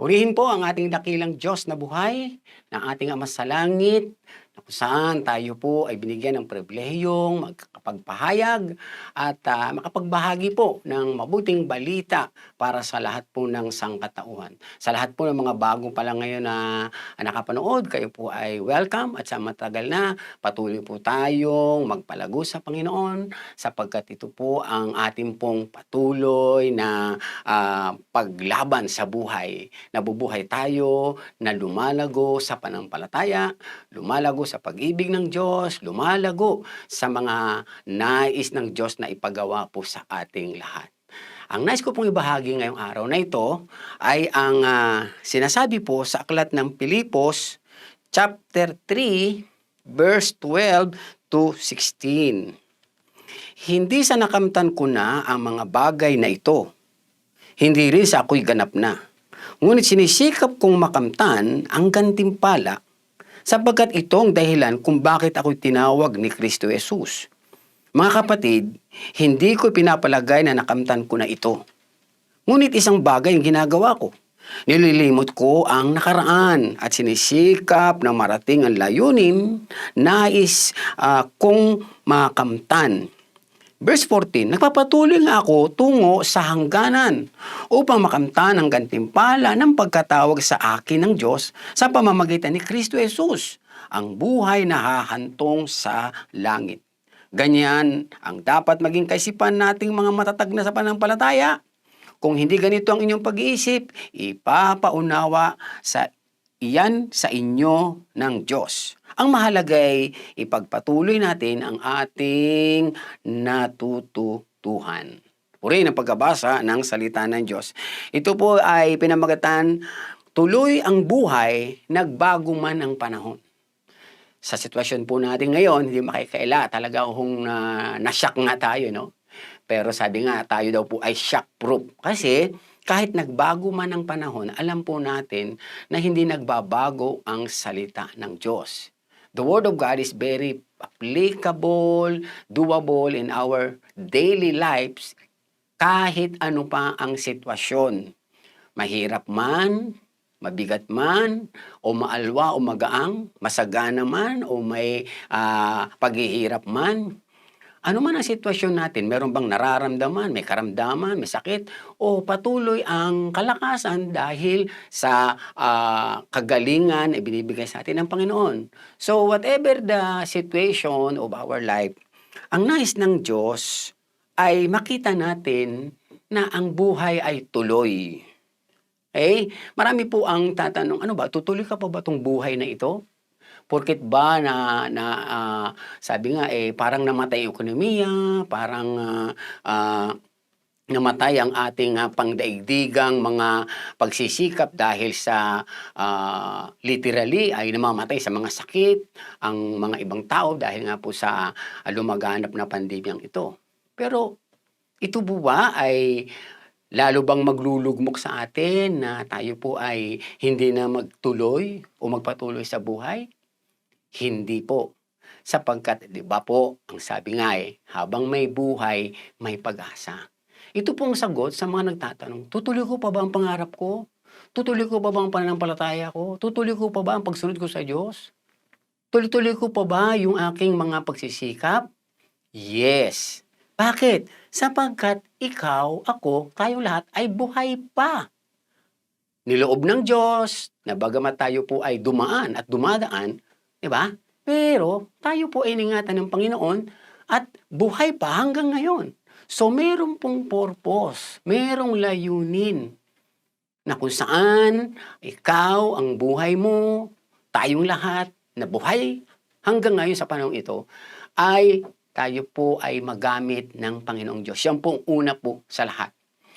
Purihin po ang ating dakilang Diyos na buhay, ng ating Ama sa Langit, na kung saan tayo po ay binigyan ng pribilehiyong magkakapagpahayag at makapagbahagi po ng mabuting balita para sa lahat po ng sangkatauhan. Sa lahat po ng mga bago pa lang ngayon na nakapanood, kayo po ay welcome at sa matagal na patuloy po tayong magpalago sa Panginoon sapagkat ito po ang ating pong patuloy na paglaban sa buhay. Nabubuhay tayo na lumalago sa panampalataya, lumalago sa pag-ibig ng Diyos, lumalago sa mga nais ng Diyos na ipagawa po sa ating lahat. Ang nais ko pong ibahagi ngayong araw na ito ay ang sinasabi po sa aklat ng Pilipos chapter 3 verse 12 to 16. Hindi sa nakamtan ko na ang mga bagay na ito, hindi rin sa ako'y ganap na. Ngunit sinisikap kong makamtan ang gantimpala sapagkat ito ang dahilan kung bakit ako'y tinawag ni Kristo Jesus. Mga kapatid, hindi ko pinapalagay na nakamtan ko na ito. Ngunit isang bagay ang ginagawa ko. Nililimot ko ang nakaraan at sinisikap na marating ang layunin, nais kong makamtan. Verse 14, nagpapatuloy nga ako tungo sa hangganan upang makamtan ang gantimpala ng pagkatawag sa akin ng Diyos sa pamamagitan ni Kristo Jesus, ang buhay na hahantong sa langit. Ganyan ang dapat maging kaisipan nating mga matatag na sa panampalataya. Kung hindi ganito ang inyong pag-iisip, ipapaunawa sa iyan sa inyo ng Diyos. Ang mahalaga ay ipagpatuloy natin ang ating natututuhan. Purihin ang pagkabasa ng salita ng Diyos. Ito po ay pinamagatan, tuloy ang buhay, nagbago man ang panahon. Sa sitwasyon po natin ngayon, hindi makikaila, talaga na-shock nga tayo, no? Pero sabi nga, tayo daw po ay shock-proof. Kasi kahit nagbago man ang panahon, alam po natin na hindi nagbabago ang salita ng Diyos. The Word of God is very applicable, doable in our daily lives kahit ano pa ang sitwasyon. Mahirap man, mabigat man, o maalwa o magaang, masagana man o may paghihirap man. Ano man ang sitwasyon natin, meron bang nararamdaman, may karamdaman, may sakit, o patuloy ang kalakasan dahil sa kagalingan na ibinibigay sa atin ng Panginoon. So whatever the situation of our life, ang nais ng Diyos ay makita natin na ang buhay ay tuloy. Okay? Marami po ang tatanong, ano ba, tutuloy ka pa ba itong buhay na ito? Porket ba sabi nga parang namatay ang ekonomiya, parang namatay ang ating pangdaigdigang mga pagsisikap dahil sa literally ay namamatay sa mga sakit ang mga ibang tao dahil nga po sa lumaganap na pandemyang ito. Pero ito po ba ay lalo bang maglulugmok sa atin na tayo po ay hindi na magtuloy o magpatuloy sa buhay? Hindi po. Sapagkat, di ba po, ang sabi nga habang may buhay, may pag-asa. Ito pong sagot sa mga nagtatanong, tutuloy ko pa ba ang pangarap ko? Tutuloy ko pa ba ang pananampalataya ko? Tutuloy ko pa ba ang pagsunod ko sa Diyos? Tuloy-tuloy ko pa ba yung aking mga pagsisikap? Yes. Bakit? Sapagkat ikaw, ako, tayong lahat ay buhay pa. Niloob ng Diyos na bagamat tayo po ay dumaan at dumadaan, diba? Pero tayo po ay ingatan ng Panginoon at buhay pa hanggang ngayon. So meron pong purpose, merong layunin na kung saan ikaw, ang buhay mo, tayong lahat na buhay hanggang ngayon sa panahon ito ay tayo po ay magamit ng Panginoong Diyos. Yan pong una po sa lahat.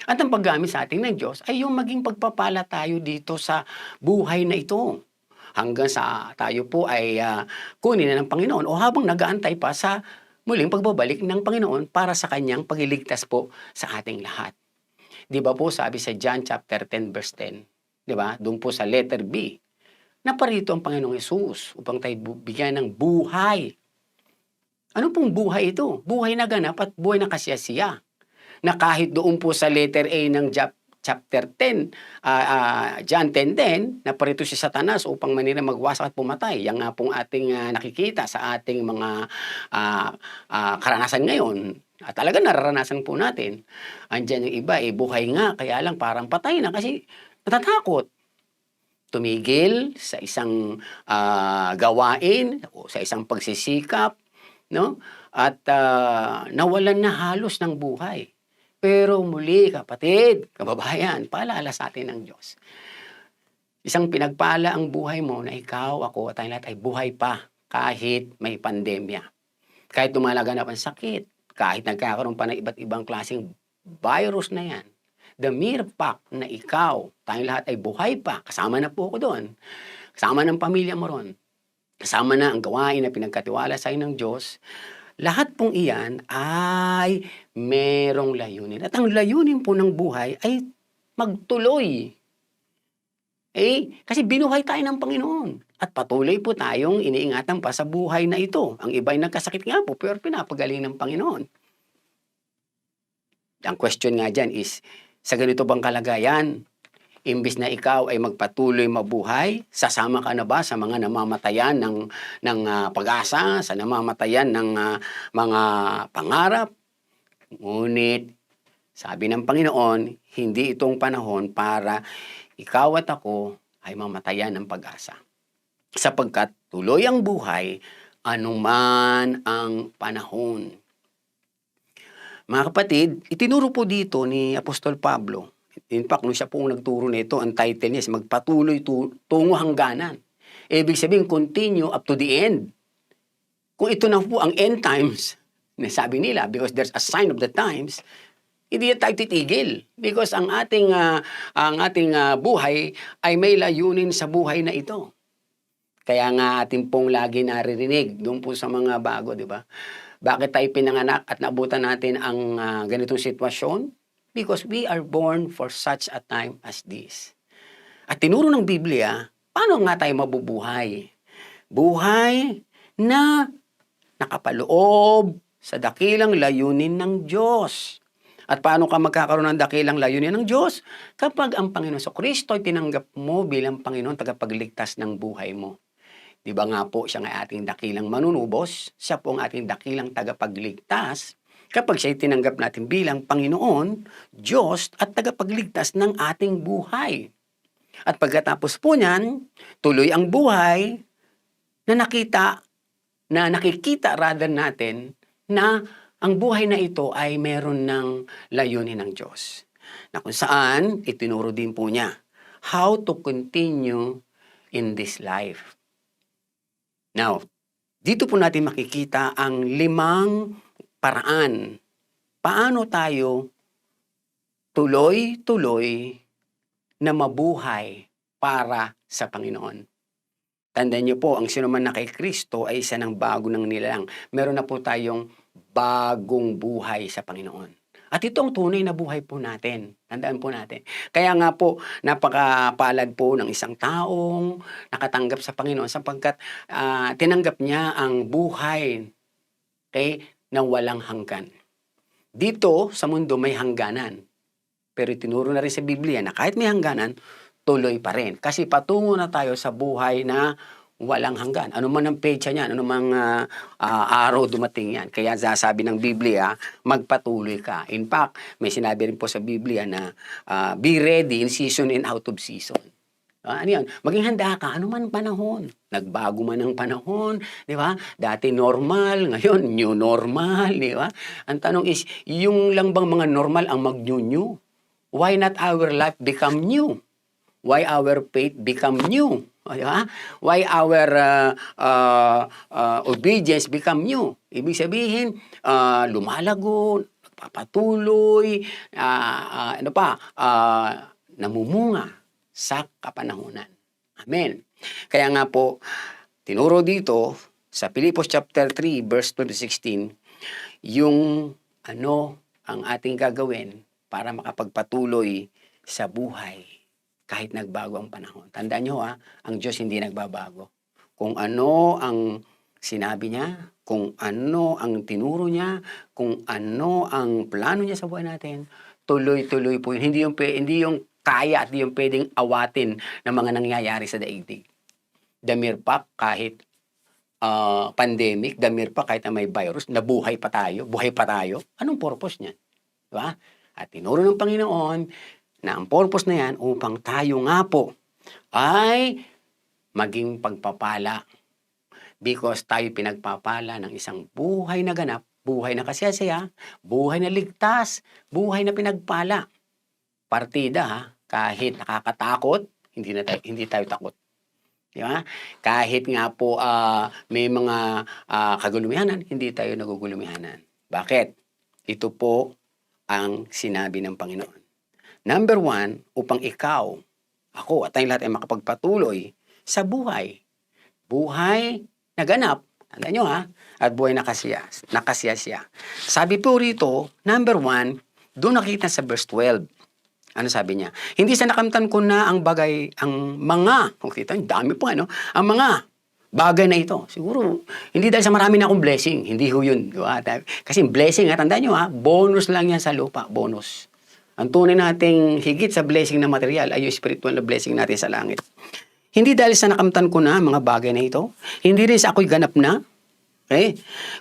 At ang paggamit sa ating ng Diyos ay yung maging pagpapala tayo dito sa buhay na ito. Hanggang sa tayo po ay kunin na ng Panginoon o habang nag-aantay pa sa muling pagbabalik ng Panginoon para sa kanyang pagliligtas po sa ating lahat. Di ba po sabi sa John chapter 10 verse 10, di ba? Doon po sa letter B, naparito ang Panginoong Hesus upang tayo bigyan ng buhay. Ano pong buhay ito? Buhay na ganap at buhay na kasiyasiya. Na kahit doon po sa letter A ng chapter 10, John 10:10, na parito si Satanas upang manira magwasak at pumatay. Yan nga pong ating nakikita sa ating mga karanasan ngayon. At talaga nararanasan po natin. Andiyan yung iba, buhay nga, kaya lang parang patay na kasi natatakot. Tumigil sa isang gawain o sa isang pagsisikap, no? At nawalan na halos ng buhay. Pero muli, kapatid, kababayan, paalala sa atin ng Diyos. Isang pinagpala ang buhay mo na ikaw, ako, at tayong lahat ay buhay pa kahit may pandemya. Kahit lumalaganap ang sakit, kahit nagkakaroon pa ng iba't ibang klaseng virus na yan. The mere fact na ikaw, tayong lahat ay buhay pa, kasama na po ako doon, kasama ng pamilya mo ron, kasama na ang gawain na pinagkatiwala sa ng Diyos, lahat pong iyan ay merong layunin. At ang layunin po ng buhay ay magtuloy. Kasi binuhay tayo ng Panginoon. At patuloy po tayong iniingatan pa sa buhay na ito. Ang iba ay nagkasakit nga po, pero pinapagaling ng Panginoon. Ang question nga dyan is, sa ganito bang kalagayan, imbis na ikaw ay magpatuloy mabuhay, sasama ka na ba sa mga namamatayan ng pag-asa, sa namamatayan ng mga pangarap? Ngunit, sabi ng Panginoon, hindi itong panahon para ikaw at ako ay mamatayan ng pag-asa. Sapagkat tuloy ang buhay, anuman ang panahon. Mga kapatid, itinuro po dito ni Apostol Pablo. In fact, nung siya pong nagturo nito, ang title niya is magpatuloy tungo hangganan. Ibig sabihin, continue up to the end. Kung ito na po ang end times, nasabi nila, because there's a sign of the times, hindi tayo titigil. Because ang ating buhay ay may layunin sa buhay na ito. Kaya nga ating pong lagi naririnig doon po sa mga bago, di ba? Bakit tayo pinanganak at naabutan natin ang ganitong sitwasyon? Because we are born for such a time as this. At tinuro ng Biblia, paano nga tayo mabubuhay? Buhay na nakapaloob sa dakilang layunin ng Diyos. At paano ka magkakaroon ng dakilang layunin ng Diyos? Kapag ang Panginoon Kristo ay tinanggap mo bilang Panginoon tagapagligtas ng buhay mo. Di ba nga po siya nga ating dakilang manunubos, siya po ang ating dakilang tagapagligtas, kapag siya tinanggap natin bilang Panginoon, Diyos at tagapagligtas ng ating buhay. At pagkatapos po niyan, tuloy ang buhay na nakikita rather natin na ang buhay na ito ay meron ng layunin ng Diyos. Na kung saan, itinuro din po niya, how to continue in this life. Now, dito po natin makikita ang 5 paraan. Paano tayo tuloy-tuloy na mabuhay para sa Panginoon. Tandaan niyo po, ang sinuman na kay Kristo ay isa ng bago ng nilalang. Meron na po tayong bagong buhay sa Panginoon. At ito ang tunay na buhay po natin. Tandaan po natin. Kaya nga po, napakapalad po ng isang taong nakatanggap sa Panginoon sapagkat tinanggap niya ang buhay na walang hanggan. Dito sa mundo may hangganan. Pero itinuro na rin sa Biblia na kahit may hangganan, tuloy pa rin. Kasi patungo na tayo sa buhay na walang hanggan. Ano man ang petsa niyan, ano mang araw dumating yan. Kaya sabi ng Biblia, magpatuloy ka. In fact, may sinabi rin po sa Biblia na be ready in season and out of season. Ano yan? Maging handa ka, ano man panahon. Nagbago man ang panahon, di ba? Dati normal, ngayon new normal, di ba? Ang tanong is, yung lang bang mga normal ang mag-new? Why not our life become new? Why our faith become new? Di ba? Why our obedience become new? Ibig sabihin, lumalago, nagpapatuloy, namumunga sa kapanahunan. Amen. Kaya nga po, tinuro dito sa Filipos chapter 3 verse 16, yung ang ating gagawin para makapagpatuloy sa buhay kahit nagbago ang panahon. Tandaan nyo ang Diyos hindi nagbabago. Kung ano ang sinabi niya, kung ano ang tinuro niya, kung ano ang plano niya sa buhay natin, tuloy-tuloy po yun. Hindi yung kaya at hindi yung pwedeng awatin ng mga nangyayari sa daigdig. Damir pa kahit pandemic, damir pa kahit na may virus, nabuhay pa tayo, buhay pa tayo. Anong purpose niyan? Diba? At tinuro ng Panginoon na ang purpose na yan upang tayo nga po ay maging pagpapala. Because tayo pinagpapala ng isang buhay na ganap, buhay na kasiyasaya, buhay na ligtas, buhay na pinagpala. Partida ha, kahit nakakatakot, hindi tayo takot. Di ba? Kahit nga po may mga kagulumihanan, hindi tayo nagugulumihanan. Bakit? Ito po ang sinabi ng Panginoon. Number 1, upang ikaw, ako at tayong lahat ay makapagpatuloy sa buhay. Buhay na ganap, tandaan nyo ha, at buhay na kasiyasya. Sabi po rito, number 1, doon nakita sa verse 12. Ano sabi niya? Hindi sa nakamtan ko na ang mga, kita, dami po ang mga bagay na ito. Siguro, hindi dahil sa marami na akong blessing. Hindi ho yun. Diba? Kasi blessing, tandaan nyo bonus lang yan sa lupa. Bonus. Ang tunay nating higit sa blessing na material ay yung spiritual na blessing natin sa langit. Hindi dahil sa nakamtan ko na mga bagay na ito. Hindi rin sa ako'y ganap na. Okay?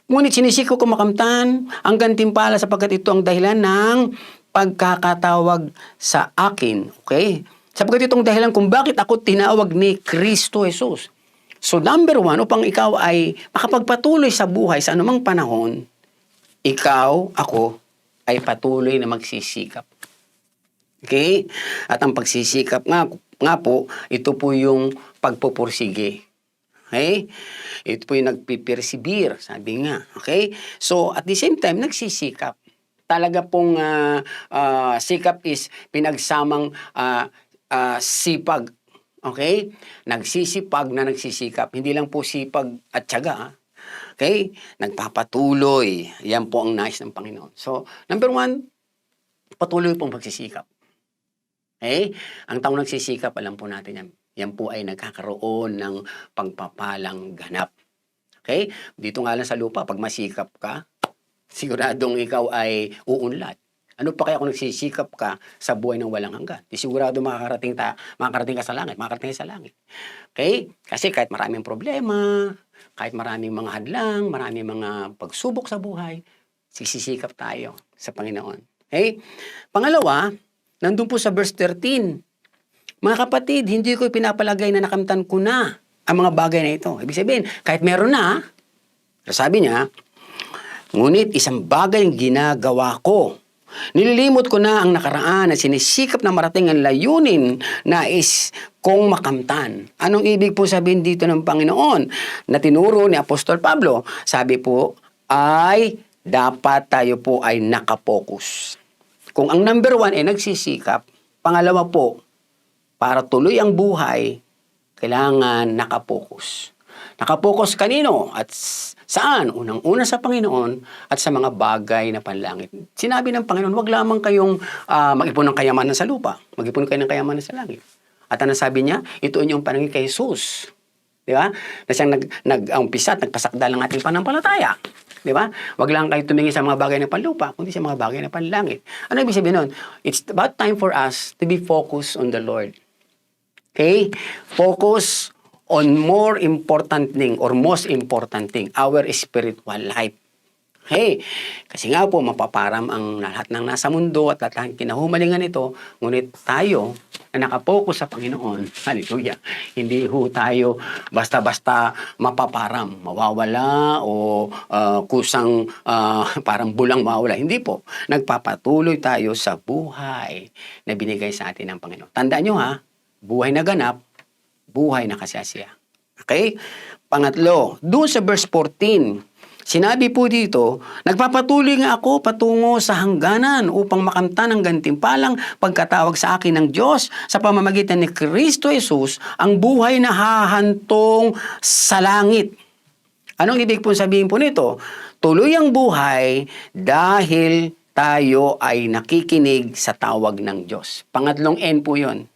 Ngunit sinisiko ko makamtan ang gantimpala sapagkat ito ang dahilan ng pagkakatawag sa akin. Okay? Sapagkat itong dahilan kung bakit ako tinawag ni Kristo Jesus. So number 1, upang ikaw ay makapagpatuloy sa buhay sa anumang panahon, ikaw, ako, ay patuloy na magsisikap. Okay? At ang pagsisikap nga po, ito po yung pagpupursige. Okay? Ito po yung nagpipersevere, sabi nga. Okay? So, at the same time, nagsisikap. Talaga pong sikap is pinagsamang sipag. Okay? Nagsisipag na nagsisikap. Hindi lang po sipag at tiyaga. Okay? Nagpapatuloy. Yan po ang nais ng Panginoon. So, number 1, patuloy pong pagsisikap. Okay? Ang taong nagsisikap, alam po natin yan. Yan po ay nagkakaroon ng pagpapalang ganap. Okay? Dito nga lang sa lupa, pag masikap ka, siguradong ikaw ay uunlad. Ano pa kaya kung nagsisikap ka sa buhay ng walang hanggan? Di sigurado makakarating ka sa langit, makakarating sa langit. Okay? Kasi kahit maraming problema, kahit maraming mga hadlang, maraming mga pagsubok sa buhay, sisikap tayo sa Panginoon. Okay? Pangalawa, nandun po sa verse 13. Mga kapatid, hindi ko pinapalagay na nakamtan ko na ang mga bagay na ito. Ibig sabihin, kahit meron na, sabi niya, ngunit isang bagay ang ginagawa ko. Nililimot ko na ang nakaraan at sinisikap na marating ang layunin na is kong makamtan. Anong ibig po sabihin dito ng Panginoon na tinuro ni Apostol Pablo? Sabi po ay dapat tayo po ay nakapokus. Kung ang number 1 ay nagsisikap, pangalawa po, para tuloy ang buhay, kailangan nakapokus. Nakapokus kanino at saan? Unang-una sa Panginoon at sa mga bagay na panlangit. Sinabi ng Panginoon, wag lamang kayong mag-ipon ng kayamanan sa lupa. Mag-ipon kayo ng kayamanan sa langit. At ano sabi niya? Ito yung panangin kay Jesus. Di ba? Na siyang nag-umpisa at nagpasakdal ng ating panampalataya. Di ba? Wag lang kayo tumingin sa mga bagay na panlupa, kundi sa mga bagay na panlangit. Ano ibig sabihin nun? It's about time for us to be focused on the Lord. Okay? Focus on more important thing or most important thing, our spiritual life. Hey, kasi nga po mapaparam ang lahat ng nasa mundo at lahat ng kinahumalingan ito, ngunit tayo na nakapokus sa Panginoon, hallelujah, hindi ho tayo basta-basta mapaparam, mawawala o kusang parang bulang mawawala. Hindi po. Nagpapatuloy tayo sa buhay na binigay sa atin ng Panginoon. Tandaan nyo ha, buhay na ganap, buhay na kasiyasiya. Okay? Pangatlo, doon sa verse 14, sinabi po dito, nagpapatuloy nga ako patungo sa hangganan upang makamtan ng gantimpalang pagkatawag sa akin ng Diyos sa pamamagitan ni Kristo Jesus, ang buhay na hahantong sa langit. Anong ibig po sabihin po nito? Tuloy ang buhay dahil tayo ay nakikinig sa tawag ng Diyos. Pangatlong N po yun.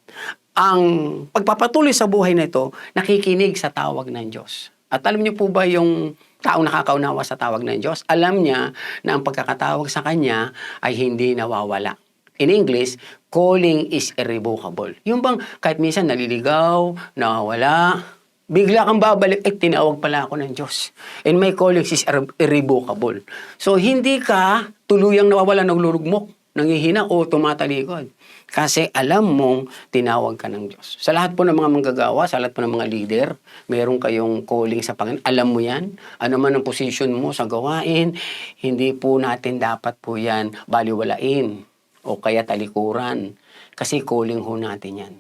Ang pagpapatuloy sa buhay na ito, nakikinig sa tawag ng Diyos. At alam niyo po ba yung taong nakakaunawa sa tawag ng Diyos, alam niya na ang pagkakatawag sa Kanya ay hindi nawawala. In English, calling is irrevocable. Yung bang kahit minsan naliligaw, nawawala, bigla kang babalik, tinawag pala ako ng Diyos. And my calling is irrevocable. So, hindi ka tuluyang nawawala, naglulugmok, nanghihina o tumatalikod. Kasi alam mong tinawag ka ng Diyos. Sa lahat po ng mga manggagawa, sa lahat po ng mga leader, meron kayong calling sa Panginoon. Alam mo yan. Ano man ang position mo sa gawain, hindi po natin dapat po yan baliwalain o kaya talikuran. Kasi calling ho natin yan.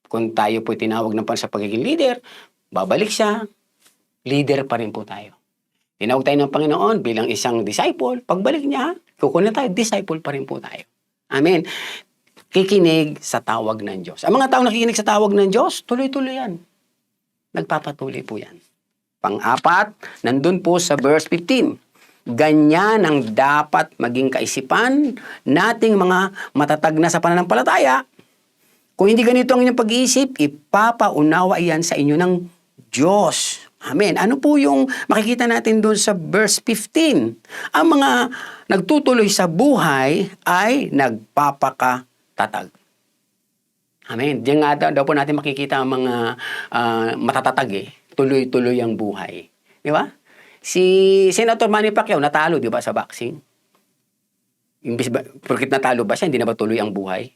Kung tayo po tinawag ng sa pagiging leader, babalik siya, leader pa rin po tayo. Tinawag tayo ng Panginoon bilang isang disciple, pagbalik niya, kukunin tayo, disciple pa rin po tayo. Amen. Kikinig sa tawag ng Diyos. Ang mga tao nakikinig sa tawag ng Diyos, tuloy-tuloy yan. Nagpapatuloy po yan. Pang-apat, nandun po sa verse 15. Ganyan ang dapat maging kaisipan nating mga matatag na sa pananampalataya. Kung hindi ganito ang inyong pag-iisip, ipapaunawa iyan sa inyo ng Diyos. Amen. Ano po yung makikita natin doon sa verse 15? Ang mga nagtutuloy sa buhay ay nagpapakatatag. Amen. Diyan nga daw po natin makikita ang mga matatatag tuloy-tuloy ang buhay. Di ba? Si Senator Manny Pacquiao natalo, di ba, sa boxing? Imbis ba, porkit natalo ba siya, hindi na ba tuloy ang buhay?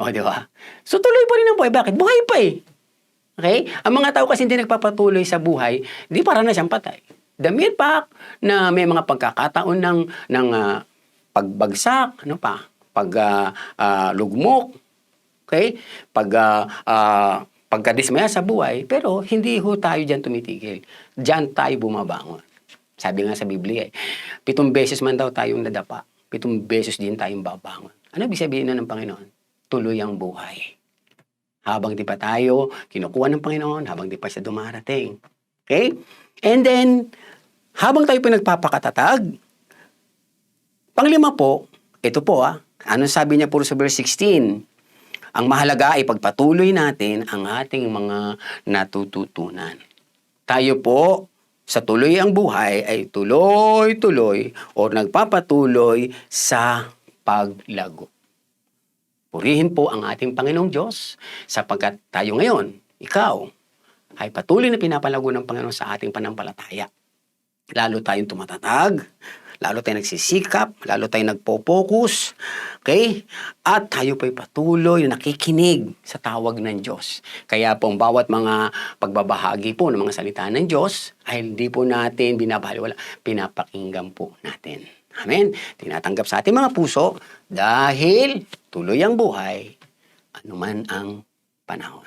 O, di ba? So, tuloy pa rin ang buhay. Bakit? Buhay pa eh. Okay? Ang mga tao kasi hindi nagpapatuloy sa buhay, di para na siyang patay. The mere fact na may mga pagkakataon ng pagbagsak, ano pa? Lugmok, okay? Pagkadismaya sa buhay, pero hindi ho tayo dyan tumitigil. Dyan tayo bumabangon. Sabi nga sa Biblia 7 beses man daw tayong nadapa, 7 beses din tayong babangon. Ano ibig sabihin ng Panginoon? Tuloy ang buhay. Habang di pa tayo kinukuha ng Panginoon, habang di pa siya dumarating. Okay? And then, habang tayo pinagpapakatatag, panglima po, ito po anong sabi niya po sa verse 16? Ang mahalaga ay pagpatuloy natin ang ating mga natututunan. Tayo po, sa tuloy ang buhay ay tuloy-tuloy o nagpapatuloy sa paglago. Purihin po ang ating Panginoong Diyos sapagkat tayo ngayon, ikaw, ay patuloy na pinapalago ng Panginoon sa ating panampalataya. Lalo tayong tumatatag, lalo tayong nagsisikap, lalo tayong nagpo-focus, okay? At tayo po'y patuloy na nakikinig sa tawag ng Diyos. Kaya po ang bawat mga pagbabahagi po ng mga salita ng Diyos ay hindi po natin binabaliwala, pinapakinggan po natin. Amen. Tinatanggap sa ating mga puso dahil tuloy ang buhay, anuman ang panahon.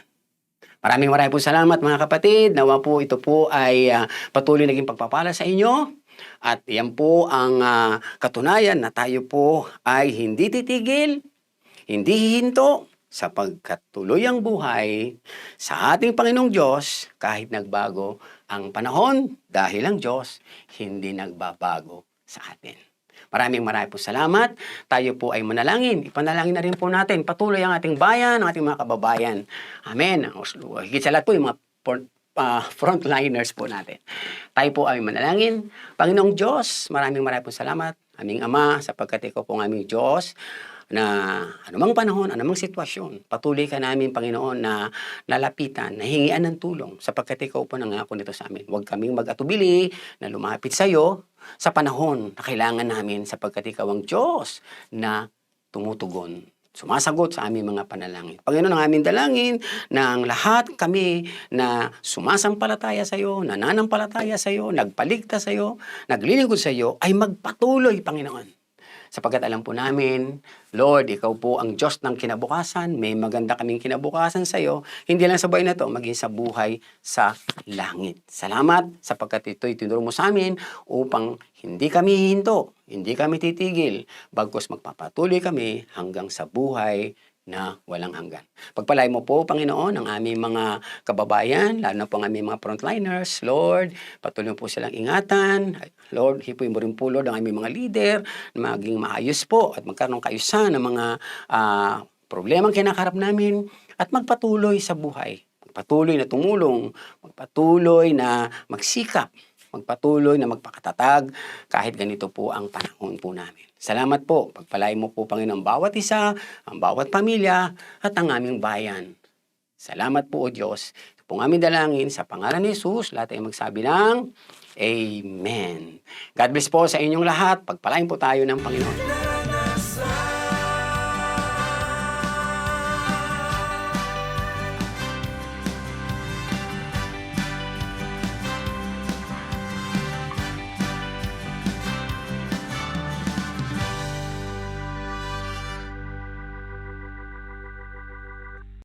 Maraming po salamat mga kapatid. Nawa po ito po ay patuloy naging pagpapala sa inyo. At yan po ang katunayan na tayo po ay hindi titigil, hindi hihinto, sapagkat tuloy ang buhay sa ating Panginoong Diyos kahit nagbago ang panahon dahil ang Diyos hindi nagbabago sa atin. Maraming po salamat. Tayo po ay manalangin. Ipanalangin na rin po natin patuloy ang ating bayan, ang ating mga kababayan. Amen. Higit sa lahat po yung mga frontliners po natin. Tayo po ay manalangin. Panginoong Diyos, maraming po salamat. Aming Ama, sapagkat ikaw po ang aming Diyos, na anumang panahon, anumang sitwasyon, patuloy ka namin, Panginoon, na lalapitan, na hingian ng tulong, sapagkat ikaw po nangako nito sa amin. Huwag kaming mag-atubili na lumapit sa iyo sa panahon na kailangan namin, sapagkat ikaw ang Diyos na tumutugon, sumasagot sa aming mga panalangin. Panginoon, ang aming dalangin na ang lahat kami na sumasampalataya sa iyo, nananampalataya sa iyo, nagpaligtas sa iyo, naglilingkod sa iyo, ay magpatuloy, Panginoon. Sapagkat alam po namin, Lord, ikaw po ang Diyos ng kinabukasan, may maganda kaming kinabukasan sa iyo, hindi lang sa buhay na ito, maging sa buhay sa langit. Salamat sapagkat ito'y tinuro mo sa amin upang hindi kami hihinto, hindi kami titigil, bagkus magpapatuloy kami hanggang sa buhay na walang hanggan. Pagpalay mo po, Panginoon, ang aming mga kababayan, lalo na po ang aming mga frontliners. Lord, patuloy po silang ingatan. Lord, hipuin mo rin po, Lord, ang aming mga leader na maging maayos po at magkaroon ng kaayusan ng mga problemang kinakaharap namin at magpatuloy sa buhay. Magpatuloy na tumulong, magpatuloy na magsikap magpatuloy na magpakatatag kahit ganito po ang panahon po namin. Salamat po. Pagpalain mo po, Panginoon, bawat isa, ang bawat pamilya, at ang aming bayan. Salamat po, O Diyos. Ito po ang aming dalangin sa pangalan ni Jesus. Lahat ay magsabi ng Amen. God bless po sa inyong lahat. Pagpalain po tayo ng Panginoon.